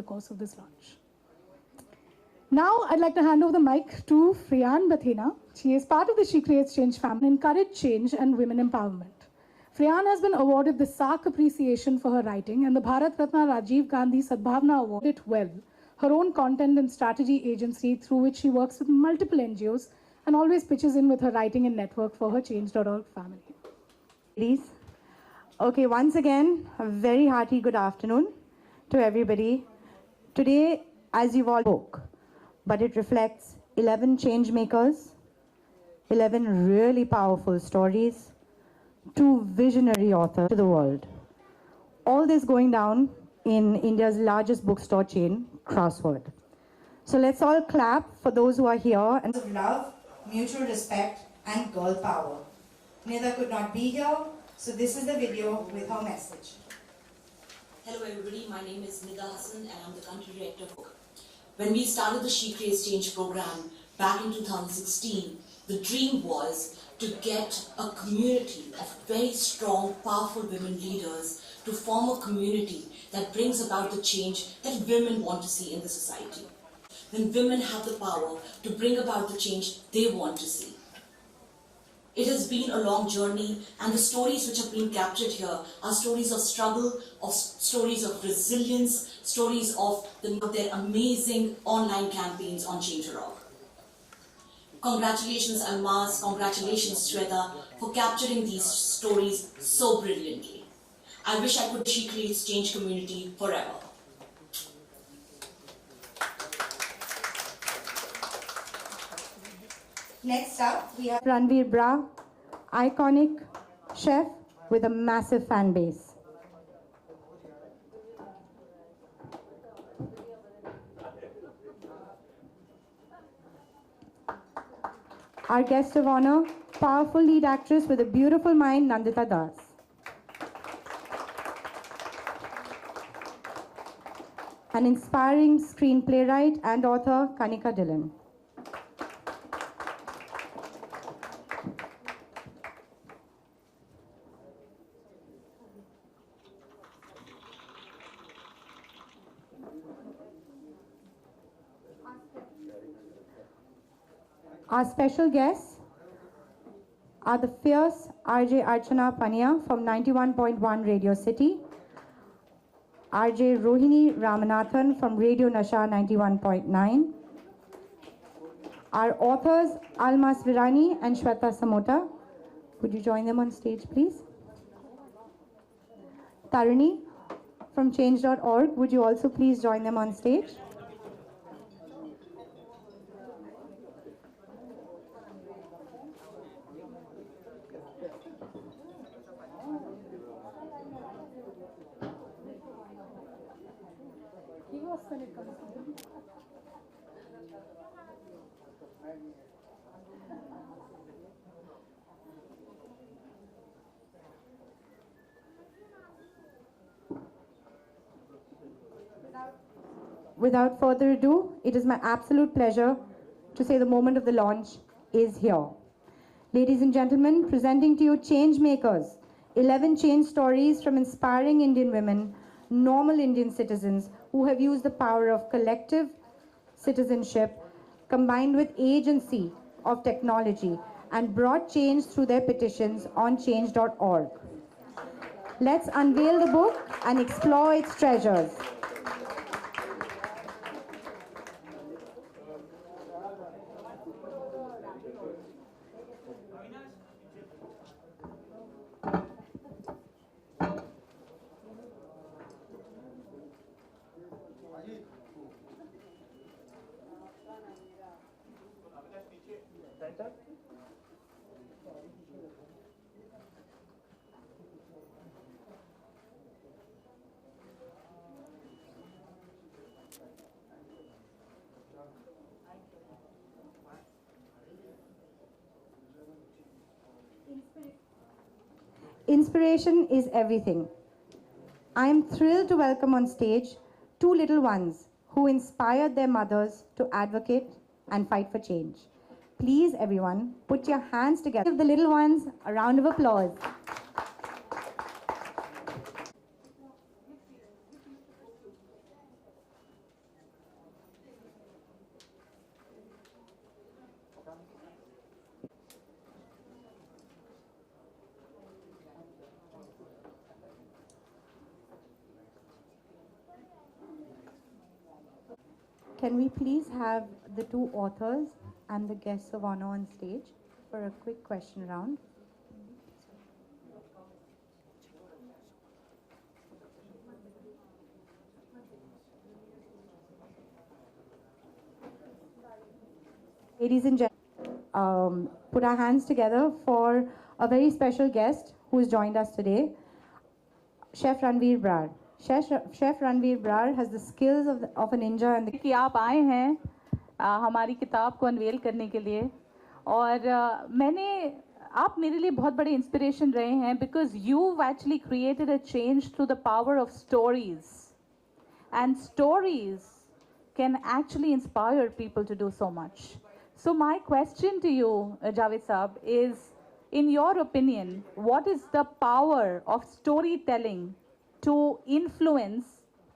the course of this launch. Now, I'd like to hand over the mic to Friyan Bathena. She is part of the She Creates Change family, encourage change and women empowerment. Friyan has been awarded the SARC Appreciation for her writing and the Bharat Ratna Rajiv Gandhi Sadbhavna Award. It well, her own content and strategy agency through which she works with multiple NGOs and always pitches in with her writing and network for her Change.org family. Please. Okay, once again, a very hearty good afternoon to everybody. Today, as you've all spoke, but it reflects 11 change makers, 11 really powerful stories, 2 visionary authors to the world. All this going down in India's largest bookstore chain, Crossword. So let's all clap for those who are here. And of love, mutual respect, and girl power. Nida could not be here, so this is the video with her message. Hello everybody, my name is Nida Hassan and I'm the country director. When we started the She Creates Change program back in 2016, the dream was to get a community of very strong, powerful women leaders to form a community that brings about the change that women want to see in the society. Then women have the power to bring about the change they want to see. It has been a long journey, and the stories which have been captured here are stories of struggle, stories of resilience, stories of their amazing online campaigns on Change.org. Congratulations Almaz, congratulations Shweta for capturing these stories so brilliantly. I wish I could She Creates Change community forever. Next up, we have Ranveer Bra, iconic chef with a massive fan base. Our guest of honor, powerful lead actress with a beautiful mind, Nandita Das. An inspiring screenplaywright and author, Kanika Dillon. Our special guests are the fierce RJ Archana Pania from 91.1 Radio City, RJ Rohini Ramanathan from Radio Nasha 91.9, our authors Almas Virani and Shweta Samota. Would you join them on stage, please? Taruni from Change.org, would you also please join them on stage? Without further ado, it is my absolute pleasure to say the moment of the launch is here. Ladies and gentlemen, presenting to you Change Makers, 11 change stories from inspiring Indian women, normal Indian citizens who have used the power of collective citizenship combined with agency of technology and brought change through their petitions on Change.org. Let's unveil the book and explore its treasures. Inspiration is everything. I am thrilled to welcome on stage 2 little ones who inspired their mothers to advocate and fight for change. Please, everyone, put your hands together. Give the little ones a round of applause. Can we please have the two authors and the guests of honor on stage for a quick question round? Ladies and gentlemen, put our hands together for a very special guest who has joined us today, Chef Ranveer Brar. Chef Ranveer Brar has the skills of a ninja and the कि आप आए हैं हमारी किताब को unwell करने के लिए और आप मेरे लिए बहुत बड़े इंस्पिरेशन रहे हैं because you actually created a change through the power of stories and stories can actually inspire people to do so much. So my question to you, Javed Saab, is, in your opinion, what is the power of storytelling to influence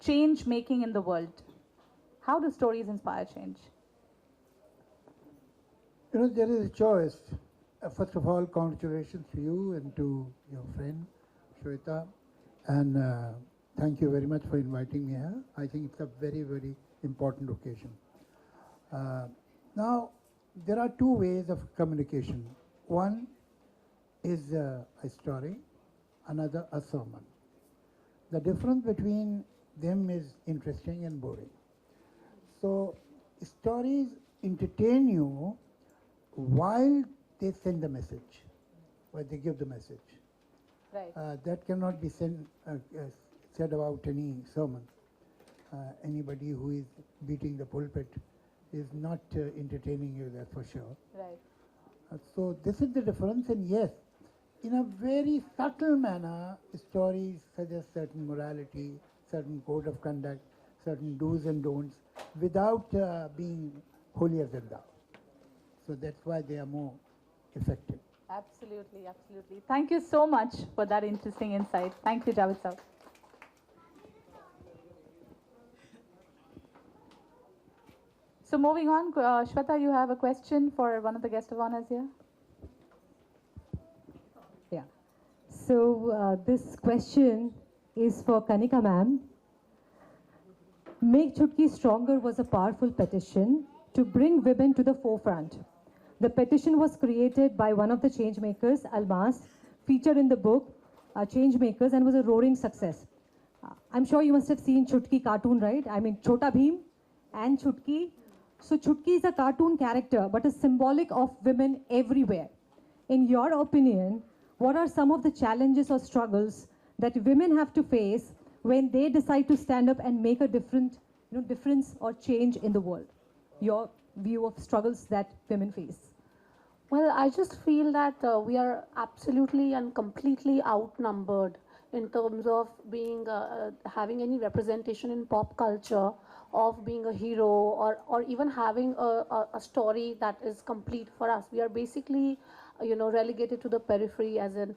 change making in the world? How do stories inspire change? You know, there is a choice. First of all, congratulations to you and to your friend, Shweta. And thank you very much for inviting me here. I think it's a very, very important occasion. Now, there are two ways of communication. One is a story, another a sermon. The difference between them is interesting and boring. So, stories entertain you while they send the message, while they give the message. Right. That cannot be said about any sermon. Anybody who is beating the pulpit is not entertaining you, that's for sure. Right. So this is the difference, and yes, in a very subtle manner, stories suggest certain morality, certain code of conduct, certain do's and don'ts, without being holier than thou. So that's why they are more effective. Absolutely, absolutely. Thank you so much for that interesting insight. Thank you, Javed Saab. So moving on, Shweta, you have a question for one of the guest of honors here? Yeah. So this question is for Kanika ma'am. Make Chutki Stronger was a powerful petition to bring women to the forefront. The petition was created by one of the change makers, Almas, featured in the book Change Makers, and was a roaring success. I'm sure you must have seen Chutki cartoon, right? I mean, Chota Bheem and Chutki. So Chutki is a cartoon character, but is symbolic of women everywhere. In your opinion, what are some of the challenges or struggles that women have to face when they decide to stand up and make a difference or change in the world? Your view of struggles that women face. Well, I just feel that we are absolutely and completely outnumbered in terms of being having any representation in pop culture of being a hero or even having a story that is complete for us. We are basically, relegated to the periphery as an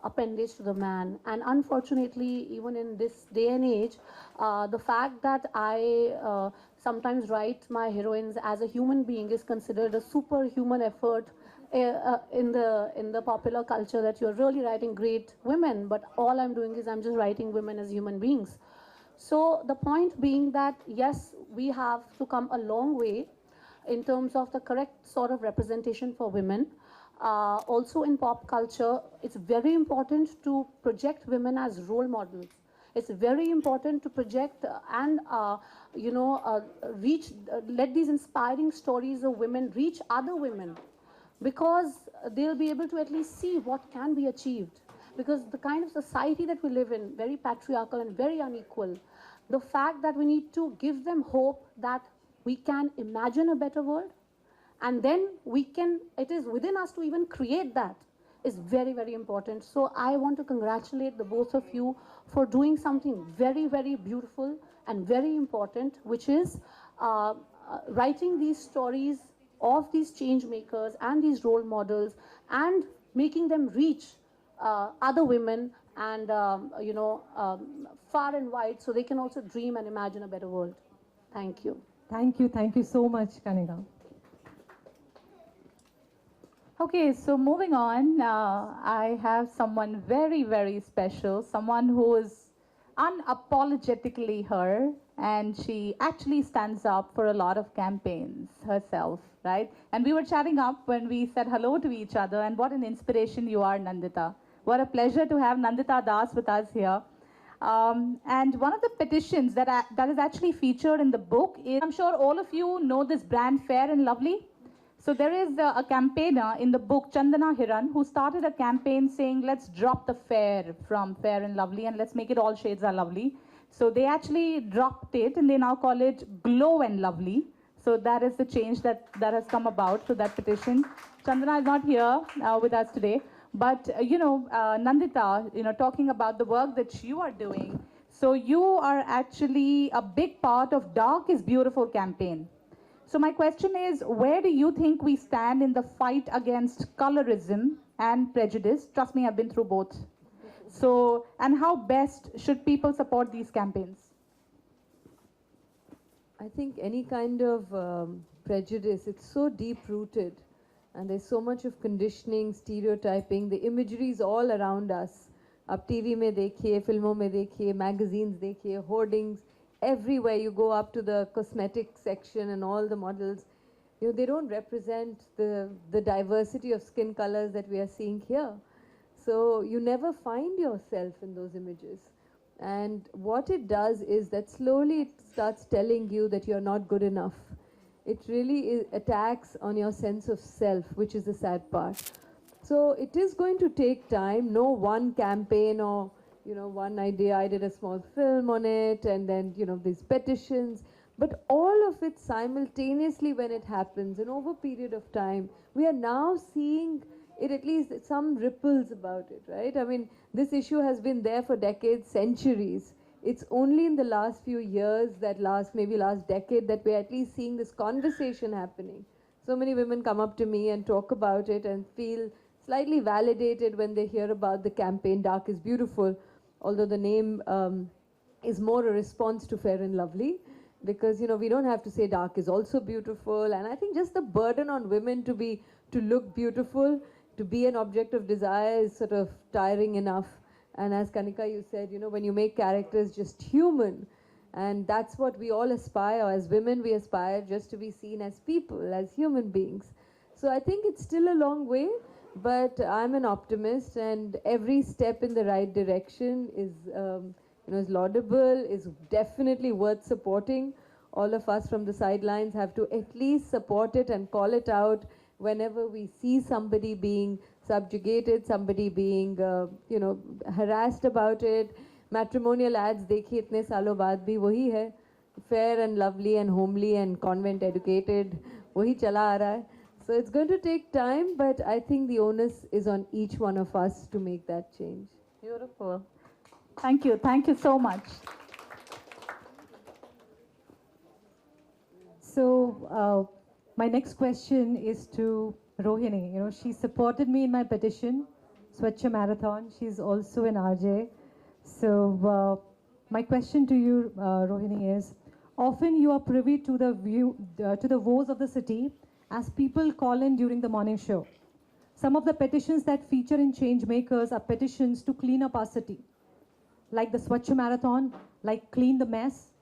appendage to the man. And unfortunately, even in this day and age, the fact that I sometimes write my heroines as a human being is considered a superhuman effort in the popular culture, that you're really writing great women, but all I'm doing is I'm just writing women as human beings. So the point being that, yes, we have to come a long way in terms of the correct sort of representation for women. Also in pop culture, it's very important to project women as role models. It's very important to project and let these inspiring stories of women reach other women, because they'll be able to at least see what can be achieved. Because the kind of society that we live in, very patriarchal and very unequal, the fact that we need to give them hope that we can imagine a better world, and then it is within us to even create that, is very, very important. So I want to congratulate the both of you for doing something very, very beautiful and very important, which is writing these stories of these change makers and these role models and making them reach other women and, far and wide, so they can also dream and imagine a better world. Thank you. Thank you so much, Kanika. Okay, so moving on, I have someone very, very special, someone who is unapologetically her, and she actually stands up for a lot of campaigns herself, right? And we were chatting up when we said hello to each other, and what an inspiration you are, Nandita. What a pleasure to have Nandita Das with us here. And one of the petitions that is actually featured in the book is, I'm sure all of you know this brand Fair and Lovely. So there is a campaigner in the book, Chandana Hiran, who started a campaign saying, let's drop the fair from Fair and Lovely and let's make it all shades are lovely. So they actually dropped it and they now call it Glow and Lovely. So that is the change that has come about through that petition. Chandana is not here with us today. But, Nandita, talking about the work that you are doing, so you are actually a big part of Dark is Beautiful campaign. So my question is, where do you think we stand in the fight against colorism and prejudice? Trust me, I've been through both. So, and how best should people support these campaigns? I think any kind of prejudice, it's so deep-rooted. And there's so much of conditioning, stereotyping. The imagery is all around us. Up TV mein dekhiye, filmon mein dekhiye, magazines dekhiye, hoardings. Everywhere you go up to the cosmetic section and all the models, they don't represent the diversity of skin colors that we are seeing here. So you never find yourself in those images. And what it does is that slowly it starts telling you that you're not good enough. It really attacks on your sense of self, which is the sad part. So it is going to take time. No one campaign or, one idea. I did a small film on it, and then, these petitions. But all of it simultaneously when it happens, and over a period of time, we are now seeing it, at least some ripples about it, right? I mean, this issue has been there for decades, centuries. It's only in the last few years, maybe last decade, that we're at least seeing this conversation happening. So many women come up to me and talk about it and feel slightly validated when they hear about the campaign Dark is Beautiful, although the name is more a response to Fair and Lovely, because, we don't have to say dark is also beautiful. And I think just the burden on women to look beautiful, to be an object of desire is sort of tiring enough. And as Kanika, you said, when you make characters just human, and that's what we all aspire. As women, we aspire just to be seen as people, as human beings. So I think it's still a long way, but I'm an optimist, and every step in the right direction is, is laudable, is definitely worth supporting. All of us from the sidelines have to at least support it and call it out whenever we see somebody being subjugated, somebody being, harassed about it. Matrimonial ads dekhi itne saalon baad bhi wahi hai. Fair and lovely and homely and convent educated, wahi chala aa raha hai. So it's going to take time, but I think the onus is on each one of us to make that change. Beautiful. Thank you. Thank you so much. So my next question is to Rohini. She supported me in my petition, Swachh Marathon. She's also an RJ. So my question to you, Rohini, is: often you are privy to the woes of the city as people call in during the morning show. Some of the petitions that feature in Changemakers are petitions to clean up our city, like the Swachh Marathon, like Clean the Mess.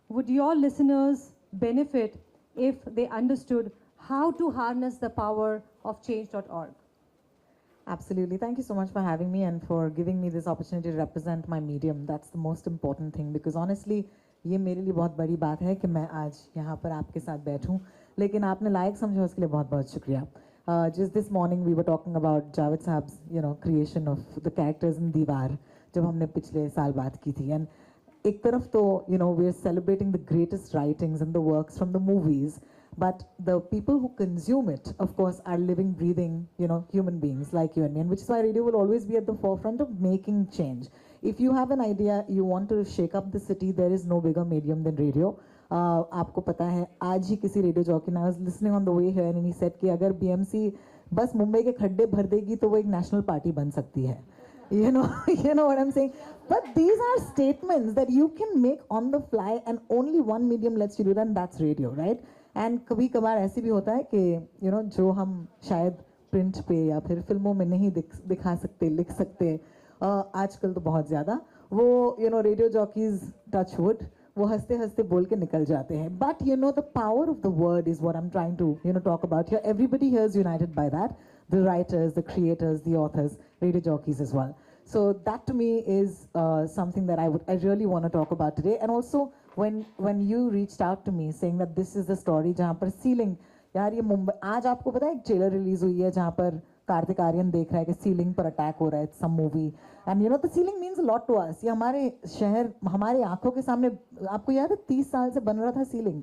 Would your listeners benefit if they understood how to harness the power of change.org? Absolutely. Thank you so much for having me and for giving me this opportunity to represent my medium. That's the most important thing, because honestly, ये मेरे लिए बहुत बड़ी बात है कि मैं आज यहाँ पर आपके साथ बैठूं, लेकिन आपने लायक समझा उसके लिए बहुत बहुत शुक्रिया. Just this morning we were talking about Javed Saab's, creation of the characters in Diwar, जब हमने पिछले साल बात की थी. And एक तरफ तो, we are celebrating the greatest writings and the works from the movies, but the people who consume it, of course, are living, breathing, human beings like you and me, and which is why radio will always be at the forefront of making change. If you have an idea, you want to shake up the city, there is no bigger medium than radio. आपको पता है, आज ही किसी radio jockey ने, I was listening on the way here and he said कि अगर BMC बस मुंबई के खड्डे भर देगी तो वो एक national party बन सकती है. You know what I'm saying? But these are statements that you can make on the fly, and only one medium lets you do that, and that's radio, right? And कभी कभार ऐसे भी होता है कि जो हम शायद प्रिंट पे या फिर फिल्मों में नहीं दिखा सकते, लिख सकते, आजकल तो बहुत ज़्यादा वो रेडियो जॉकीज, टच वुड, वो हंसते हंसते बोल के निकल जाते हैं. But you know, the power of the word is what I'm trying to, you know, talk about here. Everybody here is united by that. The writers, the creators, the authors, radio jockeys as well. So that to me is something that I really want to talk about today. And also when you reached out to me saying that this is the story जहाँ पर ceiling, यार ये मुंबई, आज आपको पता है एक trailer release हुई है जहाँ पर कार्तिक आर्यन देख रहा है कि सीलिंग पर अटैक हो रहा है, some movie, and you know the ceiling means a lot to us. ये हमारे शहर, हमारे आंखों के सामने, आपको याद है 30 साल से बन रहा था ceiling.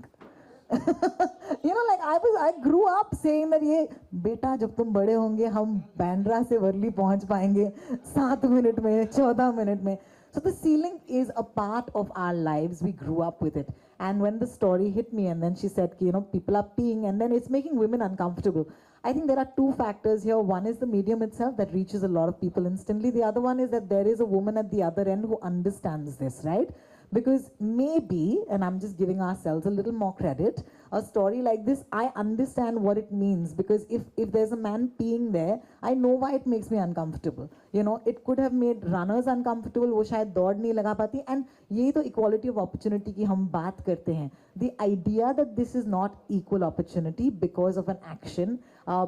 You know, like I grew up saying that ये बेटा जब तुम बड़े होंगे हम बैंड्रा से वर्ली पहुंच पाएंगे 7 मिनट में, 14 मिनट में. So the ceiling is a part of our lives. We grew up with it. And when the story hit me, and then she said, you know, people are peeing, and then it's making women uncomfortable. I think there are two factors here. One is the medium itself that reaches a lot of people instantly. The other one is that there is a woman at the other end who understands this, right? Because maybe, and I'm just giving ourselves a little more credit, a story like this, I understand what it means. Because if there's a man peeing there, I know why it makes me uncomfortable. You know, it could have made runners uncomfortable, वो शायद दौड़ नहीं लगा पाती. And ये तो equality of opportunity की हम बात करते हैं. The idea that this is not equal opportunity because of an action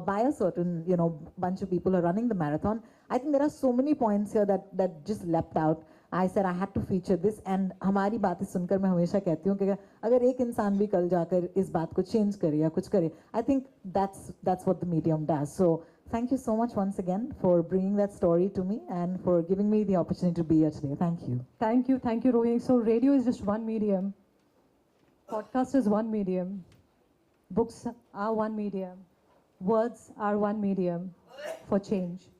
by a certain, you know, bunch of people who are running the marathon, I think there are so many points here that just leapt out. I said I had to feature this, and हमारी बातें सुनकर मैं हमेशा कहती हूँ कि अगर एक इंसान भी कल जाकर इस बात को change करे या कुछ करे, I think that's what the medium does. So thank you so much once again for bringing that story to me and for giving me the opportunity to be here today. Thank you. Thank you, Rohini. So radio is just one medium. Podcast is one medium. Books are one medium. Words are one medium for change.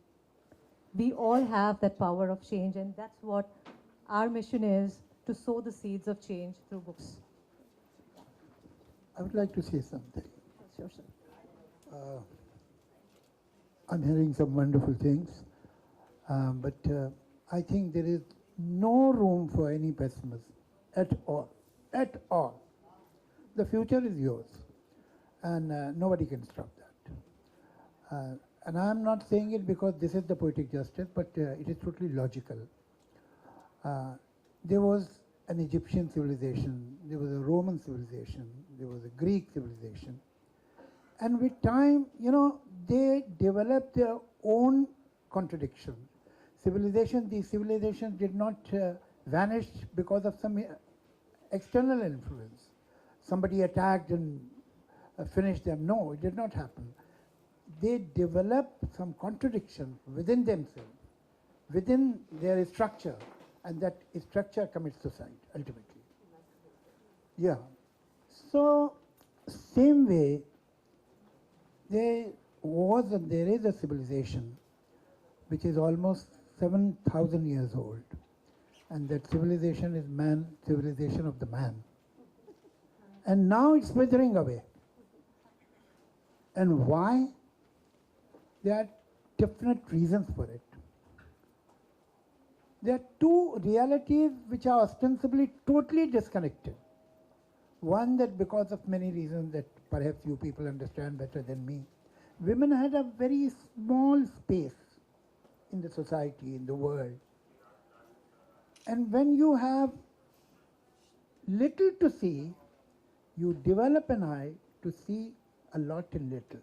We all have that power of change, and that's what our mission is, to sow the seeds of change through books. I would like to say something. Sure, sir. I'm hearing some wonderful things, but I think there is no room for any pessimism at all. At all. The future is yours, and nobody can stop that. And I'm not saying it because this is the poetic justice, but it is totally logical. There was an Egyptian civilization, there was a Roman civilization, there was a Greek civilization. And with time, you know, they developed their own contradiction. These civilizations did not vanish because of some external influence. Somebody attacked and finished them. No, it did not happen. They developed some contradiction within themselves, within their structure, and that structure commits suicide ultimately. Yeah. So, same way, there was and there is a civilization which is almost 7,000 years old, and that civilization is man, civilization of the man. And now it's withering away. And why? There are definite reasons for it. There are two realities which are ostensibly totally disconnected. One, that because of many reasons that perhaps you people understand better than me, women had a very small space in the society, in the world. And when you have little to see, you develop an eye to see a lot in little.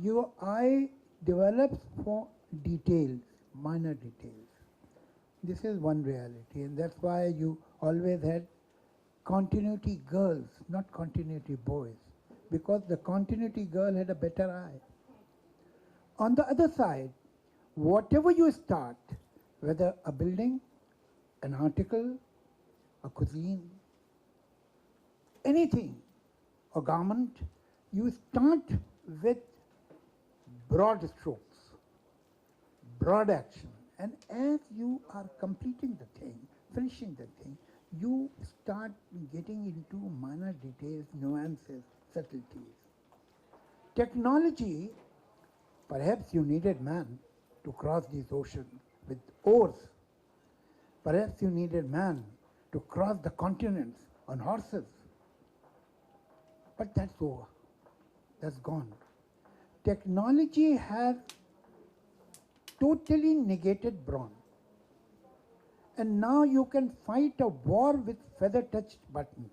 Your eye develops for details, minor details. This is one reality, and that's why you always had continuity girls, not continuity boys, because the continuity girl had a better eye. On the other side, whatever you start, whether a building, an article, a cuisine, anything, a garment, you start with broad strokes, broad action. And as you are completing the thing, finishing the thing, you start getting into minor details, nuances, subtleties. Technology, perhaps you needed man to cross these oceans with oars. Perhaps you needed man to cross the continents on horses. But that's over. That's gone. Technology has totally negated brawn. And now you can fight a war with feather-touched buttons.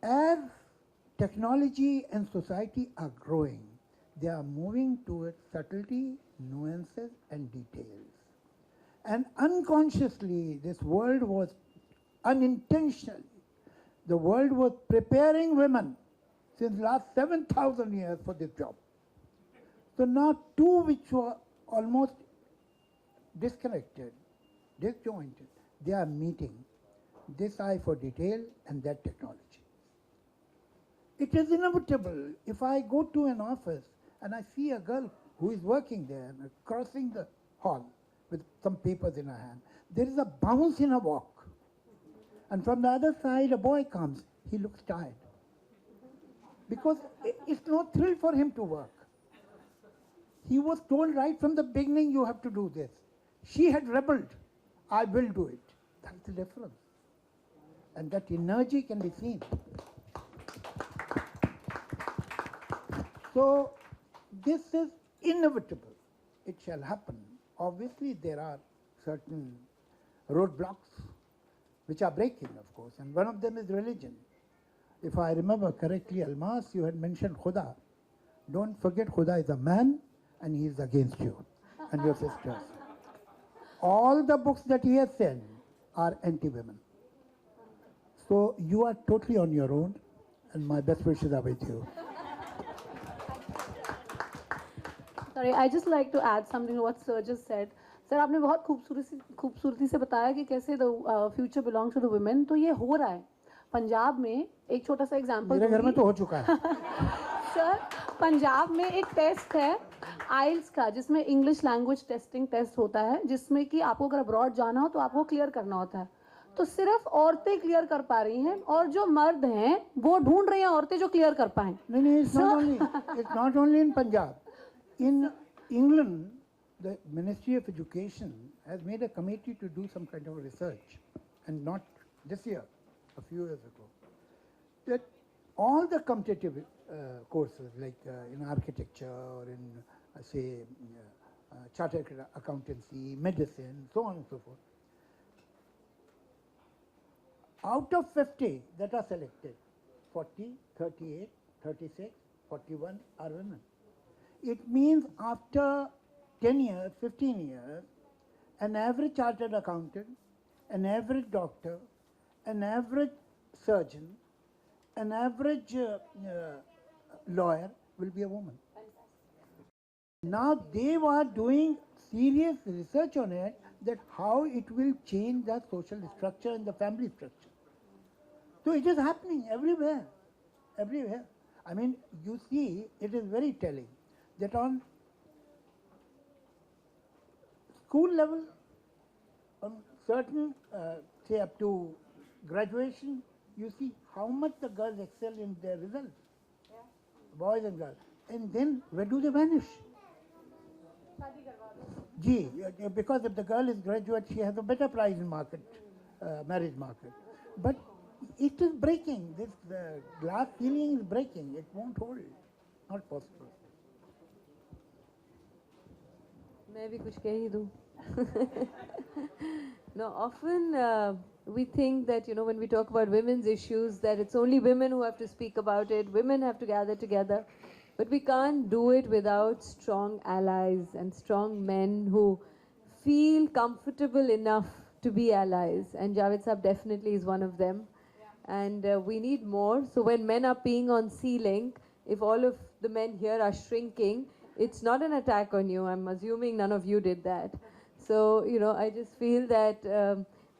As technology and society are growing, they are moving towards subtlety, nuances, and details. And unconsciously, this world was unintentionally, the world was preparing women since last 7,000 years for this job. So now two which were almost disconnected, disjointed, they are meeting. This eye for detail and that technology. It is inevitable. If I go to an office and I see a girl who is working there and crossing the hall with some papers in her hand, there is a bounce in her walk. And from the other side, a boy comes. He looks tired. Because it's no thrill for him to work. He was told right from the beginning, you have to do this. She had rebelled. I will do it. That's the difference. And that energy can be seen. So this is inevitable. It shall happen. Obviously, there are certain roadblocks which are breaking, of course, and one of them is religion. If I remember correctly, Almas, you had mentioned Khuda. Don't forget Khuda is a man and he is against you and your sisters. All the books that he has sent are anti-women. So you are totally on your own and my best wishes are with you. Sorry, I just like to add something to what Sir just said. Sir आपने बहुत खूबसूरती से बताया कि कैसे the future belongs to the women. तो ये हो रहा है पंजाब में. एक छोटा सा एग्जांपल मेरे घर में तो हो चुका है. सर पंजाब में एक टेस्ट है आइल्स का जिसमें इंग्लिश लैंग्वेज टेस्टिंग टेस्ट होता है जिसमें कि आपको अगर अब्रॉड जाना हो तो आपको क्लियर करना होता है. तो सिर्फ औरतें क्लियर कर पा रही हैं और जो मर्द हैं वो ढूंढ रहे हैं औरतें जो क्लियर कर पाएं. नहीं, it's not only in Punjab. In England, the Ministry of Education has made a committee to do some kind of research, and not this year, a few years ago, that all the competitive courses like in architecture or in, say, chartered accountancy, medicine, so on and so forth, out of 50 that are selected, 40, 38, 36, 41 are women. It means after 10 years, 15 years, an average chartered accountant, an average doctor, an average surgeon, an average lawyer will be a woman. Now they were doing serious research on it, that how it will change the social structure and the family structure. So it is happening everywhere, everywhere. I mean, you see, it is very telling that on school level, on certain, say up to graduation, you see how much the girls excel in their results, boys and girls. And then where do they vanish? Gee, because if the girl is graduate, she has a better price in market, marriage market. But it is breaking. This glass ceiling is breaking. It won't hold. Not possible. मैं भी कुछ कह ही दूँ. No, often we think that, you know, when we talk about women's issues, that it's only women who have to speak about it, women have to gather together. But we can't do it without strong allies and strong men who feel comfortable enough to be allies. And Javed Saab definitely is one of them. And we need more. So when men are peeing on C-Link, if all of the men here are shrinking, it's not an attack on you. I'm assuming none of you did that. So, you know, I just feel that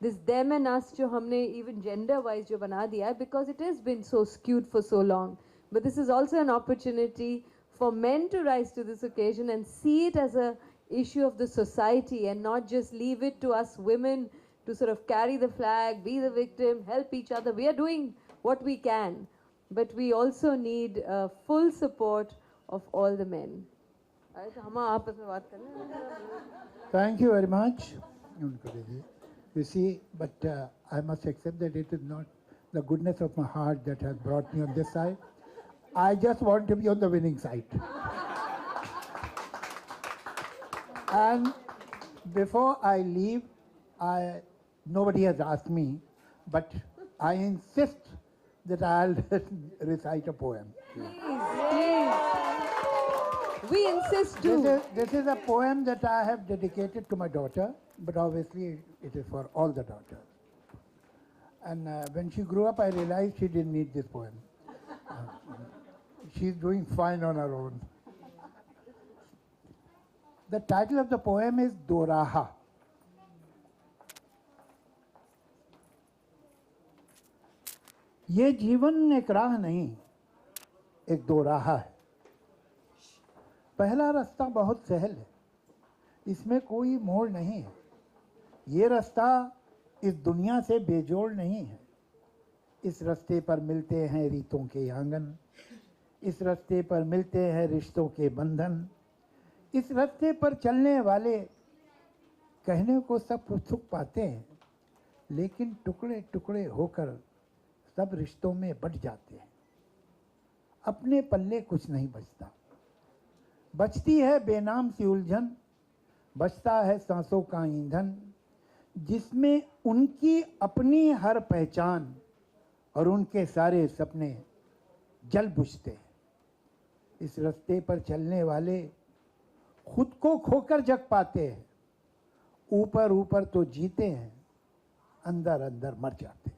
this them and us, jo humne even gender-wise jo bana diya hai, because it has been so skewed for so long. But this is also an opportunity for men to rise to this occasion and see it as a issue of the society and not just leave it to us women to sort of carry the flag, be the victim, help each other. We are doing what we can, but we also need full support of all the men. Thank you very much. You see, but I must accept that it is not the goodness of my heart that has brought me on this side. I just want to be on the winning side. And Before I leave, nobody has asked me, but I insist that I'll recite a poem. Please. We insist too. This is a poem that I have dedicated to my daughter, but obviously it is for all the daughters. And when she grew up, I realized she didn't need this poem. She's doing fine on her own. The title of the poem is Doraha. ये जीवन एक राह नहीं, एक दोराहा है। पहला रास्ता बहुत सहल है, इसमें कोई मोड़ नहीं है। ये रास्ता इस दुनिया से बेजोड़ नहीं है। इस रास्ते पर मिलते हैं रीतों के आंगन, इस रास्ते पर मिलते हैं रिश्तों के बंधन। इस रास्ते पर चलने वाले कहने को सब सुख पाते हैं, लेकिन टुकड़े टुकड़े होकर सब रिश्तों में बट जाते हैं। अपने पल्ले कुछ नहीं बचता, बचती है बेनाम सी उलझन, बचता है सांसों का ईंधन, जिसमें उनकी अपनी हर पहचान और उनके सारे सपने जल बुझते हैं। इस रास्ते पर चलने वाले खुद को खोकर जग पाते हैं, ऊपर ऊपर तो जीते हैं, अंदर अंदर मर जाते हैं।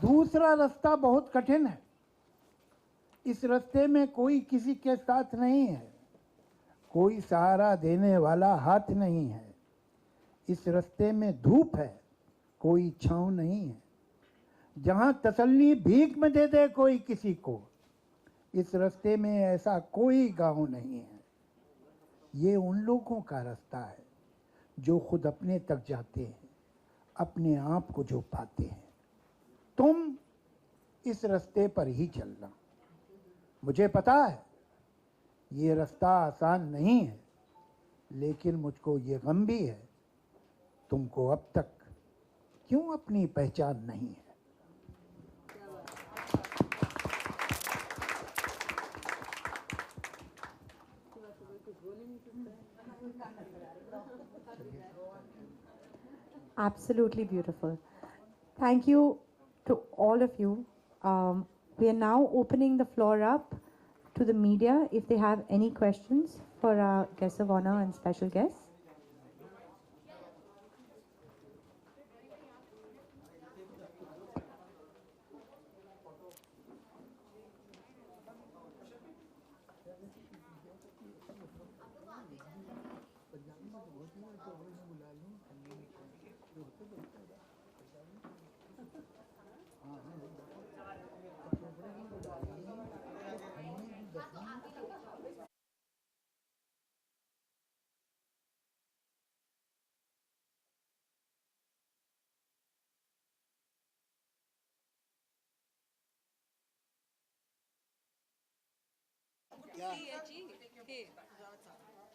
दूसरा रास्ता बहुत कठिन है, इस रास्ते में कोई किसी के साथ नहीं है, कोई सहारा देने वाला हाथ नहीं है। इस रास्ते में धूप है, कोई छांव नहीं है, जहां तसल्ली भीख में दे दे कोई किसी को। इस रास्ते में ऐसा कोई गांव नहीं है। ये उन लोगों का रास्ता है जो खुद अपने तक जाते हैं, अपने आप को जो पाते हैं। तुम इस रास्ते पर ही चलना। मुझे पता है ये रास्ता आसान नहीं है, लेकिन मुझको ये गम भी है, तुमको अब तक क्यों अपनी पहचान नहीं है। Absolutely beautiful. Thank you to all of you. We are now opening the floor up to the media if they have any questions for our guests of honor and special guests.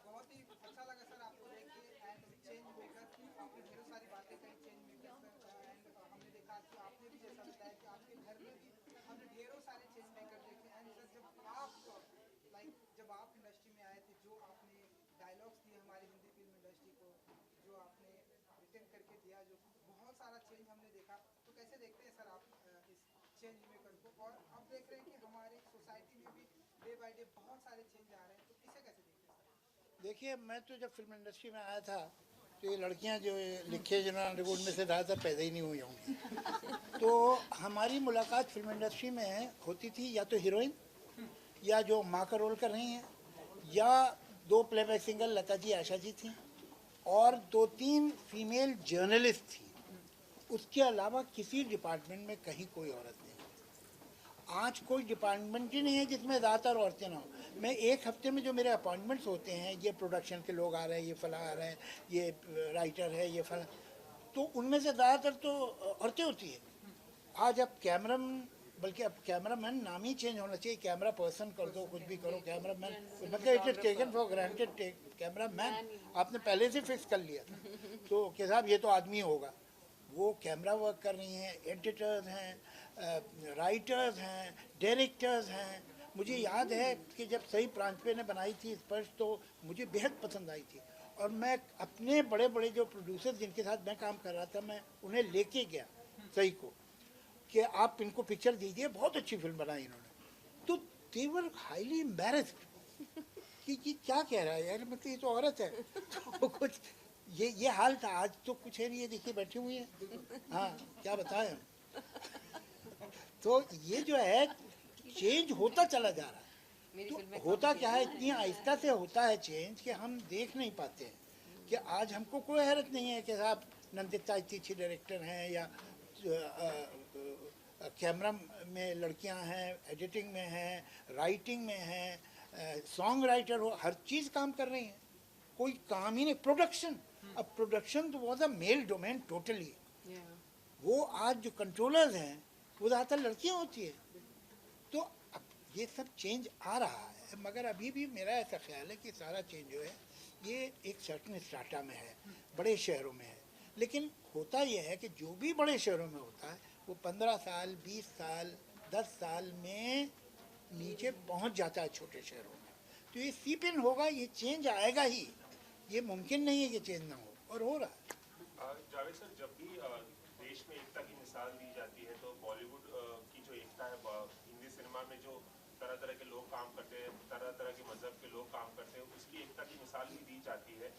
बहुत ही अच्छा लगा sir आपको देख के and change maker आपने ढेरों सारी बातें कही चेंज मेकर एंड हमने देखा कि आपने भी जैसा बताया कि आपके घर में भी हमने ढेरों सारे चेंज मेकर देखे एंड सर जब आप इंडस्ट्री में आए थे, जो आपने डायलॉग्स दिए हमारी हिंदी फिल्म इंडस्ट्री को, जो आपने रिटर्न करके दिया, जो बहुत सारा चेंज हमने देखा, तो कैसे देखते हैं सर आप इस चेंज मेकर को? और अब देख रहे हैं कि हमारे सोसाइटी में भी डे बाय डे बहुत सारे चेंज आ रहे हैं, तो इसे कैसे देखते हैं सर? देखिए, मैं तो जब फिल्म इंडस्ट्री में आया था तो ये लड़कियां जो लिखे जिन्होंने उनमें से ज़्यादातर पैदा ही नहीं हुई होंगी। तो हमारी मुलाकात फिल्म इंडस्ट्री में होती थी या तो हीरोइन, या जो माँ का रोल कर रही हैं, या 2 प्लेबैक सिंगर लता जी आशा जी थी, और 2-3 फीमेल जर्नलिस्ट थी। उसके अलावा किसी डिपार्टमेंट में कहीं कोई औरत नहीं। आज कोई डिपार्टमेंट ही नहीं है जिसमें ज़्यादातर औरतें ना हो। मैं एक हफ्ते में जो मेरे अपॉइंटमेंट्स होते हैं, ये प्रोडक्शन के लोग आ रहे हैं, ये फला आ रहे हैं, ये राइटर है, ये फला, तो उनमें से ज़्यादातर तो औरतें होती है। आज अब बल्कि अब कैमरामैन नाम ही चेंज होना चाहिए, कैमरा पर्सन कर दो, कुछ भी करो, कैमरामैन मतलब it is taken for granted. Cameraman आपने पहले से फिक्स कर लिया था, तो कि साहब ये तो आदमी होगा। वो कैमरा वर्क कर रही हैं, एडिटर्स हैं, राइटर्स हैं, डायरेक्टर्स हैं, मुझे याद है कि जब सही प्रांजपे ने बनाई थी स्पर्श तो मुझे बेहद पसंद आई थी, और मैं अपने बड़े बड़े जो प्रोड्यूसर जिनके साथ मैं काम कर रहा था, मैं उन्हें लेके गया सही को कि आप इनको पिक्चर दीजिए, बहुत अच्छी फिल्म बनाई इन्होंने। तो दे वर हाईली एम्बैरेस्ड कि क्या कह रहा है यार, मतलब ये तो औरत है। तो कुछ ये हाल था। आज तो कुछ है नहीं, ये देखिए बैठी हुई है। हाँ, क्या बताएं। तो ये जो है चेंज होता चला जा रहा है। तो होता क्या है, इतनी आहिस्ता से होता है चेंज कि हम देख नहीं पाते हैं। कि आज हमको कोई हैरत नहीं है कि साहब नंदिता इतनी अच्छी डायरेक्टर हैं, या कैमरा में लड़कियां हैं, एडिटिंग में हैं, राइटिंग में हैं, सॉन्ग राइटर हो, हर चीज़ काम कर रही हैं। कोई काम ही नहीं। प्रोडक्शन, अब प्रोडक्शन तो was a male domain totally. वो आज जो कंट्रोलर्स हैं वो ज़्यादातर लड़कियां होती है। तो अब ये सब चेंज आ रहा है, मगर अभी भी मेरा ऐसा ख्याल है कि सारा चेंज जो है ये एक सर्टन स्ट्राटा में है, बड़े शहरों में है। लेकिन होता यह है कि जो भी बड़े शहरों में होता है वो 15 साल, 20 साल, 10 साल में नीचे पहुंच जाता है छोटे शहरों में। तो ये सीप इन होगा, ये चेंज आएगा ही। ये मुमकिन नहीं है कि चेंज ना हो, और हो रहा है। जावेद सर, जब भी देश में एकता की मिसाल दी जाती है तो बॉलीवुड की जो एकता है, हिंदी सिनेमा में जो तरह तरह के लोग काम करते हैं, तरह तरह के मजहब के लोग काम करते हैं, उसकी एकता की मिसाल भी दी जाती है।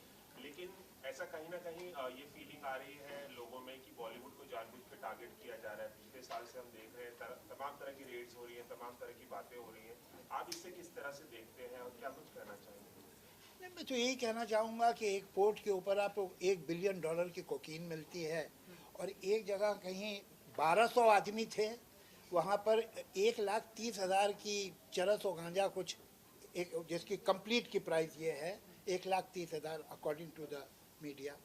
लेकिन ऐसा कहीं ना कहीं ये फीलिंग आ रही है लोगों में कि बॉलीवुड को जानबूझ के टारगेट किया जा रहा है। पिछले साल से हम देख रहे हैं तमाम तरह की रेड्स हो रही हैं, तमाम तरह की बातें हो रही हैं। आप इससे किस तरह से देखते हैं और क्या कुछ कहना चाहेंगे? नहीं, मैं तो यही कहना चाहूँगा कि एक पोर्ट के ऊपर आपको $1 बिलियन की कोकीन मिलती है, और एक जगह कहीं 1200 आदमी थे, वहाँ पर 1,30,000 की चरस और गांजा कुछ एक, जिसकी कंप्लीट की प्राइस ये है 1,30,000 अकॉर्डिंग टू द मीडिया।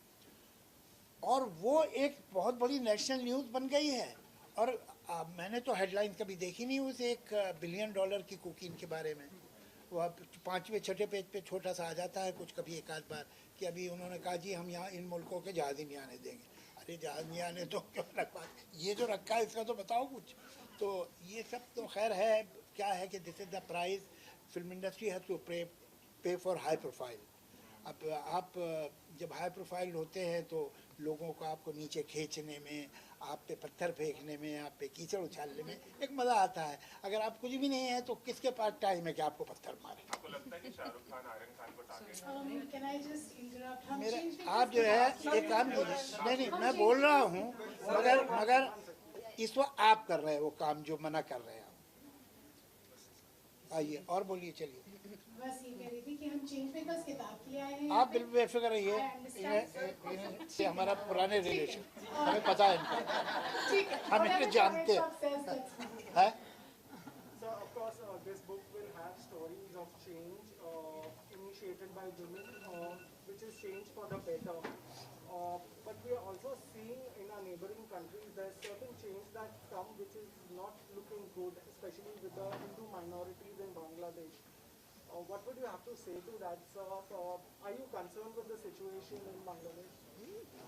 और वो एक बहुत बड़ी नेशनल न्यूज़ बन गई है। और मैंने तो हेडलाइन कभी देखी नहीं उस $1 बिलियन की कोकीन के बारे में। वो अब 5वें 6ठे पेज पे छोटा सा आ जाता है कुछ कभी एक आध बार कि अभी उन्होंने कहा जी हम यहाँ इन मुल्कों के जहाज़ ही नहीं आने देंगे। अरे जहाज़ नहीं आने तो क्यों रखा, ये जो रखा है इसका तो बताओ कुछ। तो ये सब तो खैर है, क्या है कि this is the price film industry has to pay for high profile. अब आप जब हाई प्रोफाइल होते हैं तो लोगों को आपको नीचे खींचने में, आप पे पत्थर फेंकने में, आप पे कीचड़ उछालने में एक मज़ा आता है। अगर आप कुछ भी नहीं है तो किसके पास टाइम है कि आपको पत्थर मारे। आपको लगता है कि शाहरुख खान, आर्यन खान को टारगेट मेरा आप जो है एक काम कीजिए। नहीं, मैं बोल रहा हूँ, मगर इस वक्त आप कर रहे हैं वो काम जो मना कर रहे हैं आप। आइए और बोलिए, चलिए। बस ये कह रही थी कि हम चेंज मेकर्स किताब के लिए आए हैं। आप बिल्कुल बेफिक्र रहिए, से हमारा पुराने रिलेशन हमें पता है इनका, ठीक है, हम इन्हें जानते हैं। So of course this book will have stories of change initiated by women which is change for the better. But we are also seeing in our neighboring countries there's certain change that come which is not looking good, especially with the Hindu minorities in Bangladesh. What would you have to say to that, sir? Are you concerned with the situation in Bangladesh?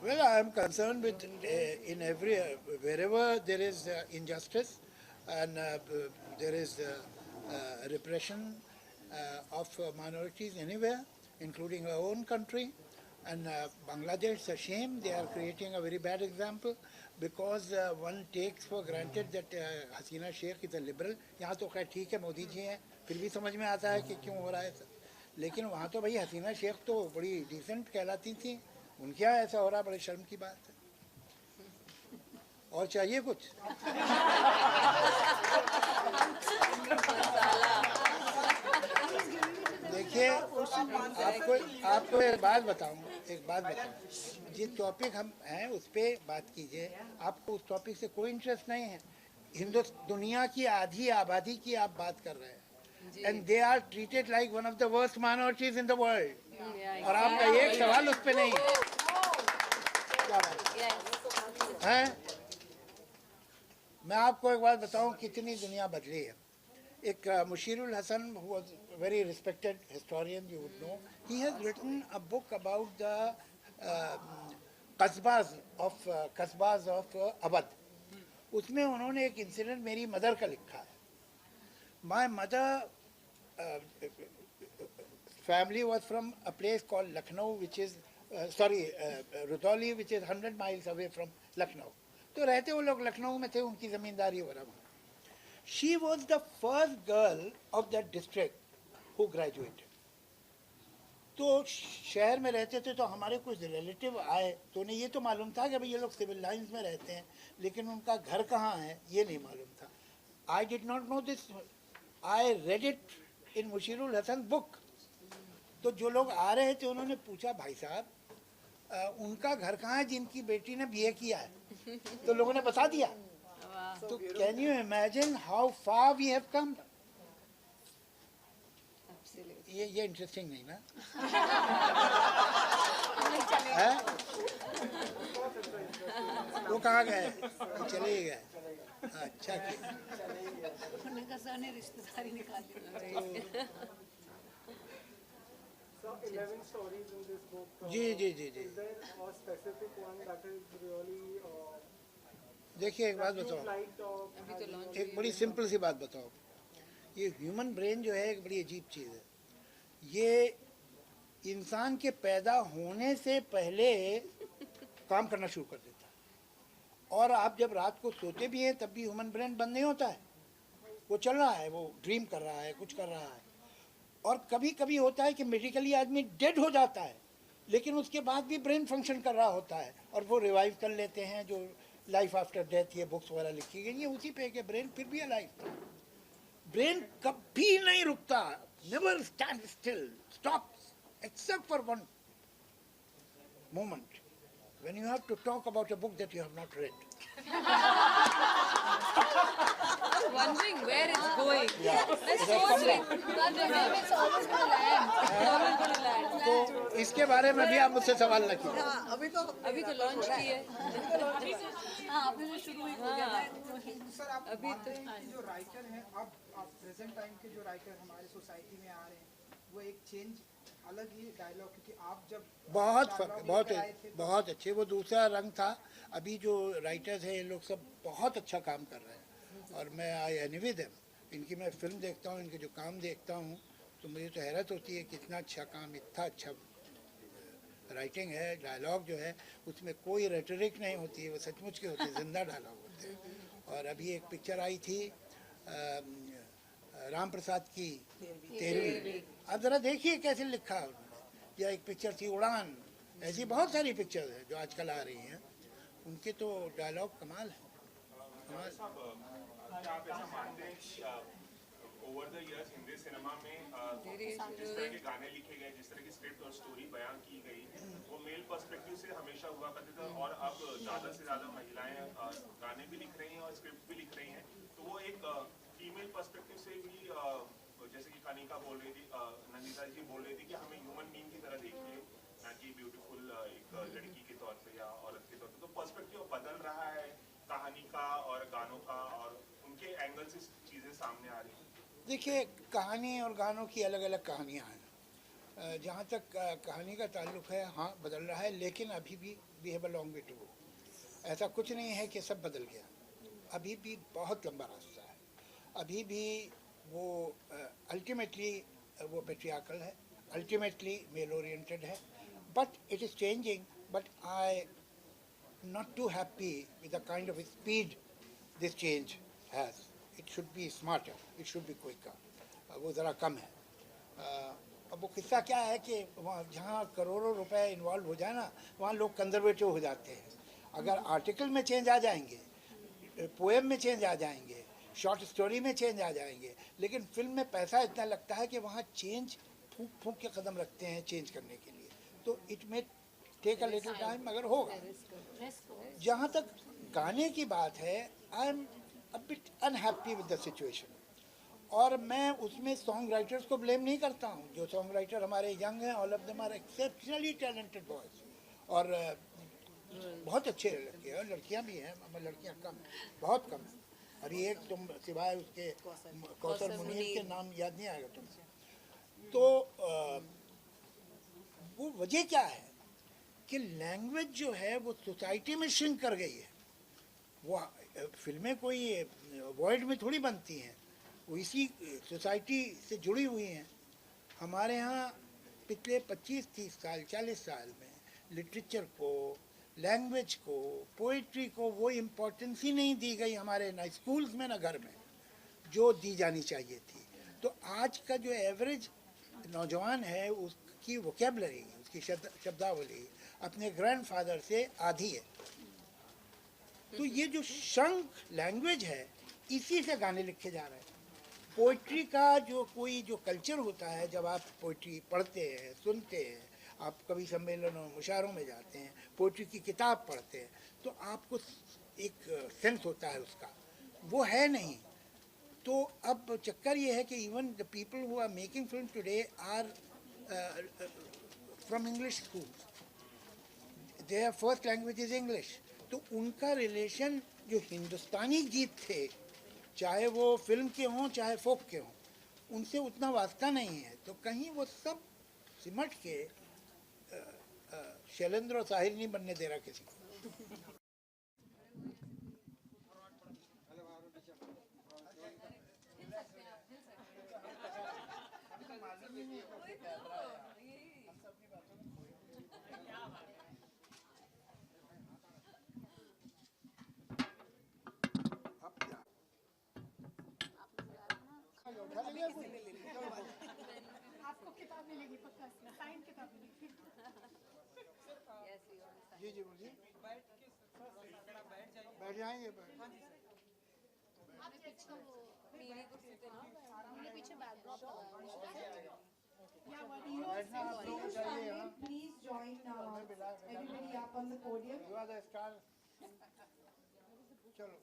Well, I am concerned with in every wherever there is injustice and there is repression of minorities anywhere, including our own country. And Bangladesh, it's a shame they are creating a very bad example because one takes for granted that Hasina Sheikh is a liberal. यहाँ तो खैर ठीक है, मोदी जी हैं, फिर भी समझ में आता है कि क्यों हो रहा है ऐसा। लेकिन वहाँ तो भाई हसीना शेख तो बड़ी डिसेंट कहलाती थी, उनके यहाँ ऐसा हो रहा, बड़े शर्म की बात है। और चाहिए कुछ? देखिए, आपको एक बात बताऊं, जिस टॉपिक हम हैं उस पर बात कीजिए। आपको उस टॉपिक से कोई इंटरेस्ट नहीं है। दुनिया की आधी आबादी की आप बात कर रहे हैं, and they are treated like one of the worst minorities in the world, और आपका एक सवाल उस पर नहीं है। क्या बात है? मैं आपको एक बात बताऊं, कितनी दुनिया बदली है। एक Mushirul Hasan, who was very respected historian, you would know, he has written a book about the qasbas of Awadh. उसमें उन्होंने एक इंसिडेंट मेरी मदर का लिखा है। My mother family was from a place called Lucknow, which is Rudauli, which is 100 miles away from Lucknow. तो रहते वो लोग लखनऊ में थे, उनकी ज़मींदारी हो रहा। She was the first girl of that district who graduated. तो शहर में रहते थे, तो हमारे कुछ रिलेटिव आए, तो उन्हें ये तो मालूम था कि भाई ये लोग सिविल लाइंस में रहते हैं, लेकिन उनका घर कहाँ है ये नहीं मालूम था। I did not know this. I read it in Mushirul Hasan book. तो जो लोग आ रहे थे उन्होंने पूछा, भाई साहब उनका घर कहाँ है जिनकी बेटी ने बीए किया है? तो लोगों ने बता दिया। तो can you imagine how far we have come? ये इंटरेस्टिंग नहीं ना? है? वो कहाँ गए? चले ही गए। अच्छा रिश्तेदारी निकाल ली। So 11 stories in this book. Ji. Is there a specific one that is really देखिए एक बात बताओ, एक बड़ी सिंपल सी बात बताओ। ये ह्यूमन ब्रेन जो है एक बड़ी अजीब चीज़ है। ये इंसान के पैदा होने से पहले काम करना शुरू कर देता है, और आप जब रात को सोते भी हैं तब भी ह्यूमन ब्रेन बंद नहीं होता है, वो चल रहा है, वो ड्रीम कर रहा है, कुछ कर रहा है। और कभी कभी होता है कि मेडिकली आदमी डेड हो जाता है, लेकिन उसके बाद भी ब्रेन फंक्शन कर रहा होता है, और वो रिवाइव कर लेते हैं। जो लाइफ आफ्टर डेथ ये बुक्स वगैरह लिखी गई, ये उसी पे कि ब्रेन फिर भी अलाइव था। ब्रेन कभी नहीं रुकता, never stand still, stop except for one moment when you have to talk about a book that you have not read. Wondering where it's going. Yeah. That's so sweet. It's always going to land. It's always going to land. तो इसके बारे में भी आप मुझसे सवाल न कीजिए। अभी तो लॉन्च की है। हाँ, आपने जो शुरू ही हो गया था। सर आप अभी तो जो राइटर हैं, अब आप प्रेजेंट टाइम के जो राइटर हमारे सोसाइटी में आ रहे हैं, वो एक चेंज अलग ही डायलॉग, क्योंकि आप जब बहुत फर्क, बहुत अच्छे, वो दूसरा रंग था। अभी जो राइटर्स हैं ये लोग सब बहुत अच्छा काम कर रहे हैं, और मैं आई एनवी देम। इनकी मैं फिल्म देखता हूँ, इनके जो काम देखता हूँ, तो मुझे तो हैरत होती है कि इतना अच्छा काम, इतना अच्छा राइटिंग है। डायलॉग जो है उसमें कोई रेटरिक नहीं होती है, वो सचमुच के होते हैं, जिंदा डायलॉग होते हैं। और अभी एक पिक्चर आई थी राम प्रसाद की 13वीं, आप ज़रा देखिए कैसे लिखा है उन्होंने। या एक पिक्चर थी उड़ान, ऐसी बहुत सारी पिक्चर है जो आजकल आ रही हैं, उनके तो डायलॉग कमाल है, कमाल। क्या आप ऐसा मानते हैं कि over the years Hindi cinema में जिस तरह के गाने लिखे गए, जिस तरह की स्क्रिप्ट और स्टोरी बयान की गई, वो मेल पर्सपेक्टिव से हमेशा हुआ करते थे, और अब ज़्यादा से ज़्यादा महिलाएं गाने भी लिख रही हैं और स्क्रिप्ट भी लिख रही हैं, तो वो एक फीमेल पर्सपेक्टिव से भी, जैसे कि कनिका बोल रही थी, नंदिता जी बोल रही थी कि हमें ह्यूमन बीइंग की तरह देखिए, ना कि ब्यूटीफुल एक लड़की के तौर पे या औरत के तौर पे। तो पर्सपेक्टिव बदल रहा है कहानी का और गानों का, और उनके एंगल से चीज़ें सामने आ रही हैं। देखिए, कहानी और गानों की अलग अलग कहानियाँ हैं। जहाँ तक कहानी का ताल्लुक़ है, हाँ बदल रहा है, लेकिन अभी भी we have a long way to go. ऐसा कुछ नहीं है कि सब बदल गया, अभी भी बहुत लंबा रास्ता है। अभी भी वो अल्टीमेटली वो पेट्रियार्कल है, अल्टीमेटली मेल ओरिएंटेड है, but it is changing. But I not too happy with the kind of speed this change has. It should be smarter, it should be quicker. वो ज़रा कम है। अब वो किस्सा क्या है कि वहाँ जहाँ करोड़ों रुपए इन्वॉल्व हो जाए ना, वहाँ लोग कंजर्वेटिव हो जाते हैं। अगर आर्टिकल में चेंज आ जाएंगे, पोएम में चेंज आ जाएंगे, शॉर्ट स्टोरी में चेंज आ जाएंगे, लेकिन फिल्म में पैसा इतना लगता है कि वहाँ चेंज फूंक फूंक के कदम रखते हैं चेंज करने के लिए। तो इट में टेक अ लिटिल टाइम, मगर होगा। जहाँ तक गाने की बात है, I am a bit unhappy with the situation, और मैं उसमें सॉन्ग राइटर्स को ब्लेम नहीं करता हूँ। जो सॉन्ग राइटर हमारे यंग हैं, all of them are exceptionally talented boys, और बहुत अच्छे लड़के हैं, लड़कियाँ भी हैं, मगर लड़कियाँ कम हैं, बहुत कम हैं। अभी एक तुम सिवाय उसके कौसर मुनीर के नाम याद नहीं आएगा तुमसे। तो वो वजह क्या है कि लैंग्वेज जो है वो सोसाइटी में श्रिंक कर गई है। वो फिल्में कोई वॉइड में थोड़ी बनती हैं, वो इसी सोसाइटी से जुड़ी हुई हैं। हमारे यहाँ पिछले 25-30 साल 40 साल में लिटरेचर को, लैंग्वेज को, पोइट्री को वो इम्पोर्टेंस ही नहीं दी गई हमारे ना स्कूल्स में ना घर में, जो दी जानी चाहिए थी। तो आज का जो एवरेज नौजवान है उसकी वोकेबलरी, उसकी शब्दावली अपने ग्रैंडफादर से आधी है। तो ये जो शंख लैंग्वेज है, इसी से गाने लिखे जा रहे हैं। पोइट्री का जो कल्चर होता है, जब आप पोइट्री पढ़ते हैं, सुनते हैं, आप कभी सम्मेलनों मुशायरों में जाते हैं, पोइट्री की किताब पढ़ते हैं, तो आपको एक सेंस होता है उसका, वो है नहीं। तो अब चक्कर ये है कि even the people who are making film today are from English school, their first language is English. तो उनका रिलेशन जो हिंदुस्तानी गीत थे, चाहे वो फिल्म के हों चाहे फोक के हों, उनसे उतना वास्ता नहीं है। तो कहीं वो सब सिमट के शैलेंद्र और साहिर नहीं बनने दे रहा किसी को। आपको किताब मिलेगी पक्का, साइन किताब मिलेगी। जी जी बोलिए। बैठ जाएंगे। पीछे backdrop Please join everybody up on the podium. You are the star. चलो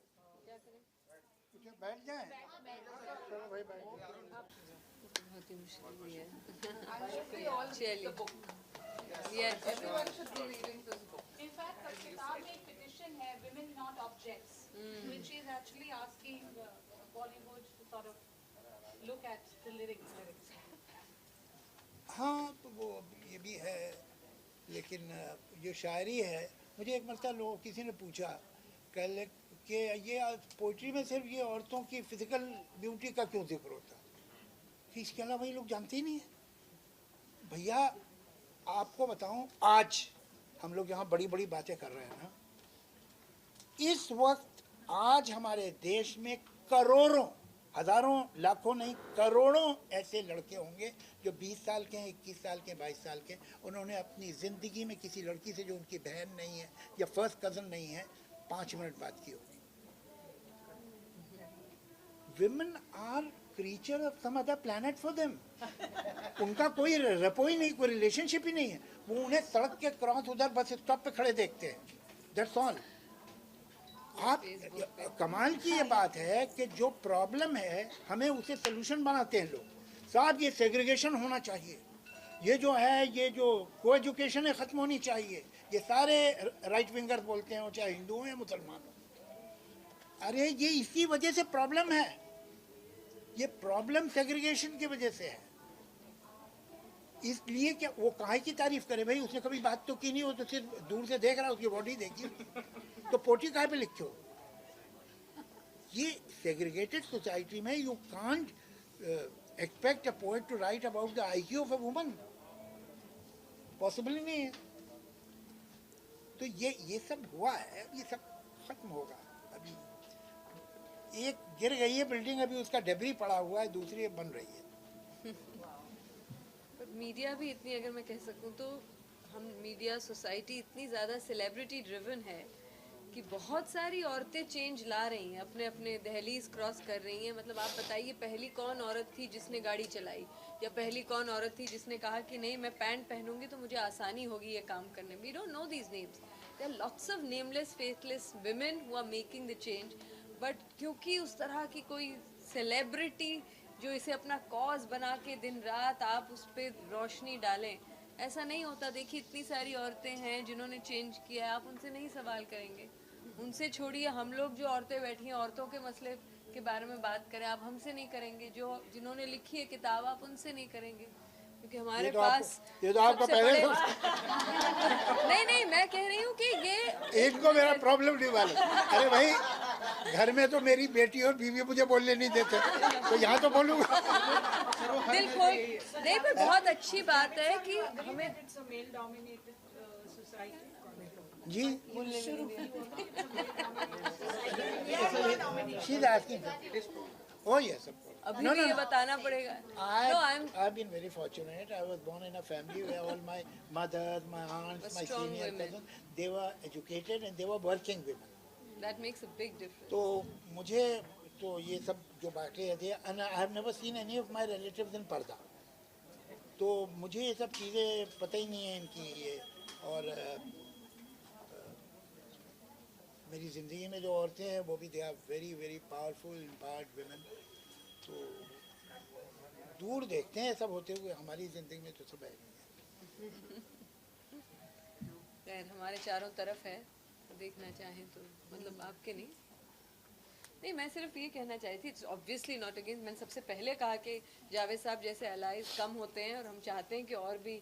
कुछ बैठ जाएं। चलो भाई बैठ जाओ। बहुत ही मुश्किल है। चलिए। Yes. Everyone should be reading this book. In fact, किताब में एक petition है, Women Not Objects, which is actually asking Bollywood to sort of look at the lyrics. हाँ, तो वो ये भी है, लेकिन जो शायरी है, मुझे एक मरतबा लोग किसी ने पूछा कल कि ये पोइट्री में सिर्फ ये औरतों की फिजिकल ब्यूटी का क्यों जिक्र होता, कि इसके अलावा ये लोग जानते ही नहीं है। भैया आपको बताऊं, आज हम लोग यहाँ बड़ी बड़ी बातें कर रहे हैं ना, इस वक्त आज हमारे देश में करोड़ों, हजारों, लाखों नहीं, करोड़ों ऐसे लड़के होंगे जो 20 साल के हैं, 21 साल के, 22 साल के, उन्होंने अपनी ज़िंदगी में किसी लड़की से जो उनकी बहन नहीं है या फर्स्ट कज़न नहीं है 5 मिनट बात की होगी। Women are creature of some other planet for them. उनका कोई रपो ही नहीं, कोई रिलेशनशिप ही नहीं है। वो उन्हें सड़क के क्रॉस उधर बस स्टॉप पे खड़े देखते हैं, दैट्स ऑल। आप कमाल की ये बात है कि जो प्रॉब्लम है हमें उसे सोल्यूशन बनाते हैं लोग। साहब ये सेग्रीगेशन होना चाहिए, ये जो है, ये जो को एजुकेशन है ख़त्म होनी चाहिए। ये सारे राइट विंगर्स बोलते हैं, चाहे हिंदू हो या मुसलमान हो। अरे ये इसी वजह से प्रॉब्लम है, ये प्रॉब्लम सेग्रीगेशन की वजह से है। इसलिए कि वो काहे की तारीफ करे भाई, उसने कभी बात तो की नहीं, हो तो सिर्फ दूर से देख रहा है, उसकी बॉडी देखी तो पोटी काहे पे लिखे हो। ये सेग्रीगेटेड सोसाइटी में you can't expect a poet to write about the IQ of a woman, possible ही नहीं है। तो ये सब हुआ है, ये सब खत्म होगा। अभी एक गिर गई है बिल्डिंग, अभी उसका डेब्री पड़ा हुआ है, दूसरी बन रही है। मीडिया भी इतनी, अगर मैं कह सकूं तो हम मीडिया सोसाइटी इतनी ज़्यादा सेलिब्रिटी ड्रिवन है कि बहुत सारी औरतें चेंज ला रही हैं, अपने अपने दहलीज क्रॉस कर रही हैं। मतलब आप बताइए, पहली कौन औरत थी जिसने गाड़ी चलाई, या पहली कौन औरत थी जिसने कहा कि नहीं मैं पैंट पहनूंगी तो मुझे आसानी होगी ये काम करने में। We don't know these names, there are lots of nameless faithless women who are making the change. But क्योंकि उस तरह की कोई सेलिब्रिटी जो इसे अपना कॉज बना के दिन रात आप उस पर रोशनी डालें, ऐसा नहीं होता। देखिए इतनी सारी औरतें हैं जिन्होंने चेंज किया है, आप उनसे नहीं सवाल करेंगे। उनसे छोड़िए, हम लोग जो औरतें बैठी हैं, औरतों के मसले के बारे में बात करें, आप हमसे नहीं करेंगे। जो जिन्होंने लिखी है किताब, आप उनसे नहीं करेंगे, क्योंकि हमारे पास ये तो आपका पहले नहीं मैं कह रही हूँ कि ये इनको मेरा प्रॉब्लम नहीं मालूम। अरे भाई घर में तो मेरी बेटी और बीवी मुझे बोलने नहीं देते, तो यहाँ तो बोलूँगा। दिल खोल नहीं, पर बहुत अच्छी बात है कि हमें जी She's asking. Oh yes, of course. अभी भी ये बताना पड़ेगा. I've been very fortunate. I was born in a family where all my mothers, my aunts, my senior cousins, they were educated and they were working women. That makes a big difference. तो मुझे तो ये सब जो बातें थे, and I have never seen any of my relatives in पर्दा. तो मुझे ये सब चीज़ें पता ही नहीं है इनकी ये. और मेरी ज़िंदगी में जो औरतें हैं वो भी they are very very powerful empowered women. तो दूर देखते हैं सब होते हुए, हमारी ज़िंदगी में तो सब है नहीं. हमारे चारों तरफ है, देखना चाहें तो, मतलब आपके नहीं. नहीं, मैं सिर्फ ये कहना चाहती थी, इट्स ऑब्वियसली नॉट अगेंस्ट. मैंने सबसे पहले कहा कि जावेद साहब जैसे अलाइज कम होते हैं और हम चाहते हैं कि और भी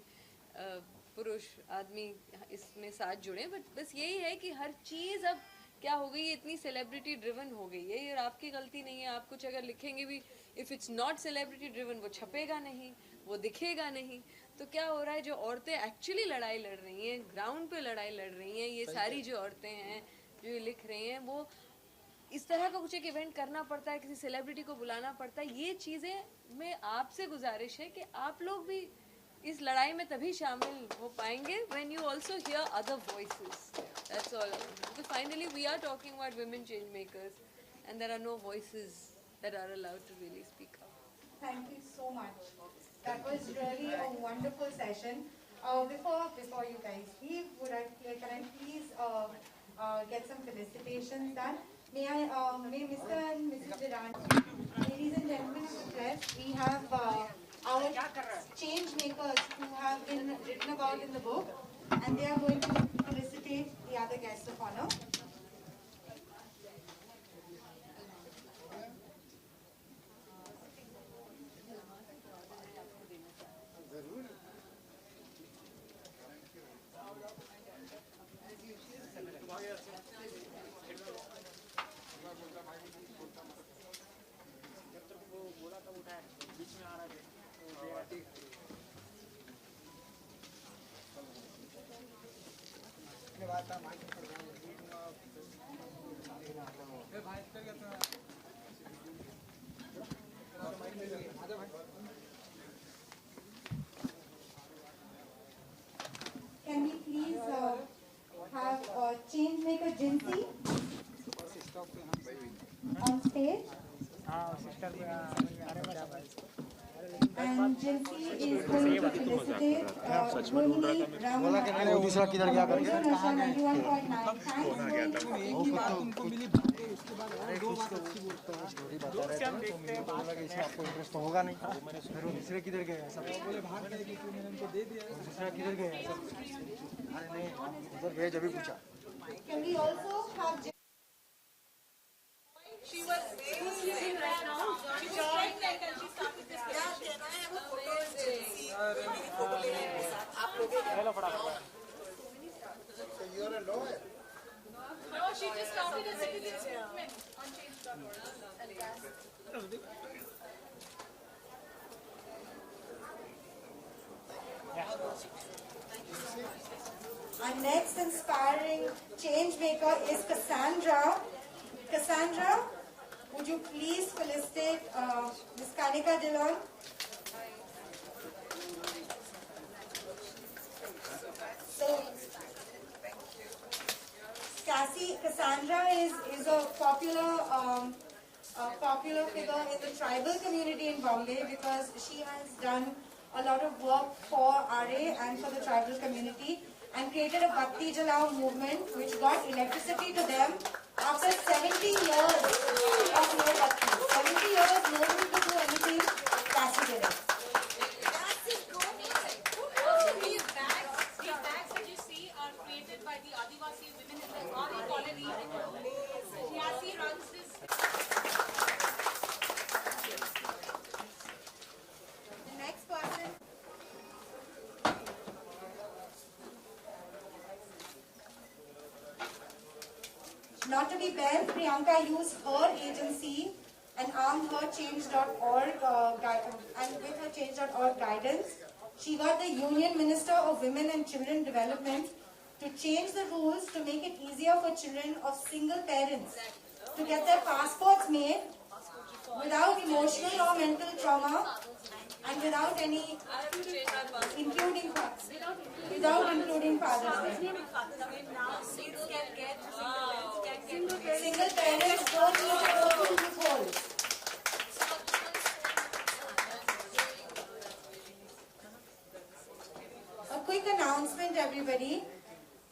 पुरुष आदमी इसमें साथ जुड़े. बट बस यही है कि हर चीज़ अब क्या हो गई है, इतनी सेलिब्रिटी ड्रिवन हो गई है. ये आपकी गलती नहीं है. आप कुछ अगर लिखेंगे भी, if it's not celebrity driven, वो छपेगा नहीं, वो दिखेगा नहीं. तो क्या हो रहा है, जो औरतें एक्चुअली लड़ाई लड़ रही हैं, ग्राउंड पे लड़ाई लड़ रही हैं, ये सारी जो औरतें हैं जो ये लिख रही हैं, वो इस तरह का कुछ एक इवेंट करना पड़ता है, किसी सेलिब्रिटी को बुलाना पड़ता है. ये चीज़ें में आपसे गुजारिश है कि आप लोग भी इस लड़ाई में तभी शामिल हो पाएंगे when you also hear other voices. That's all. So finally we are talking about women change makers and there are no voices that are allowed to really speak up. Thank you so much. That was really a wonderful session. Before you guys leave, can I please get some felicitations done? May Mr. and Mrs. Durant, ladies and gentlemen of the press, we have our change makers who have been written about in the book, and they are going to felicitate the other guests of honor. Can we please have Changemaker Jinsi on stage? And Jinsi is going to felicitate Rohini Raman. दूसरा किधर गया करके? 91.9. Thanks, आपको interest होगा नहीं. फिर दूसरे किधर गए सब? दूसरा किधर गए सब? अरे नहीं, उधर गए जब भी पूछा. Can we also have She was sleeping right now. She was pregnant and she started this petition. So you're a lawyer? No, she just started a citizen's movement on change.org. Our next inspiring change maker is Cassandra. Cassandra, would you please felicitate Ms. Kanika Dillon? So, Cassandra is a popular figure in the tribal community in Bombay because she has done a lot of work for RA and for the tribal community and created a Bhakti Jalao movement which got electricity to them after 70 years of no Bhakti. 70 years no one to do anything, Cassie did it. These bags that you see are created by the Adivasi women in the Gauri colony. Cassie runs this. The next person. Not to be when Priyanka used her agency and armed her change.org and with her change.org guidance, she got the Union Minister of Women and Children Development to change the rules to make it easier for children of single parents to get their passports made without emotional or mental trauma and without any including fathers. Single parents don't need to go through loopholes. A quick announcement, everybody.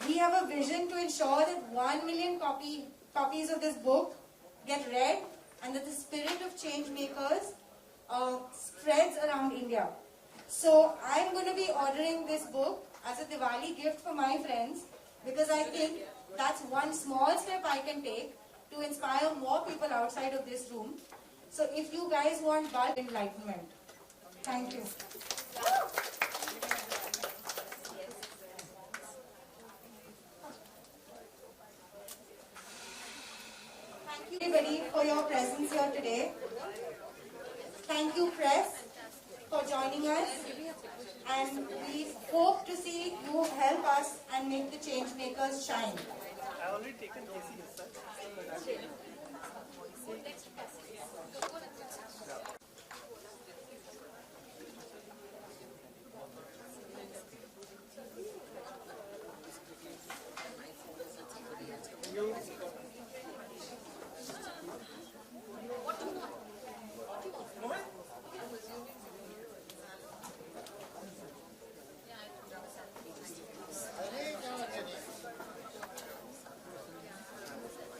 We have a vision to ensure that 1 million copies of this book get read and that the spirit of change makers spreads around India. So I'm going to be ordering this book as a Diwali gift for my friends because I think that's one small step I can take to inspire more people outside of this room. So if you guys want bulk enlightenment, thank you. Thank you everybody for your presence here today. Thank you press for joining us, and we hope to see you help us and make the change makers shine. I already taken KCS, sir.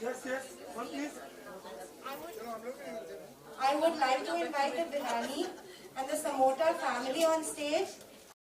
Yes, one please. I would like to invite the Binani and the Samota family on stage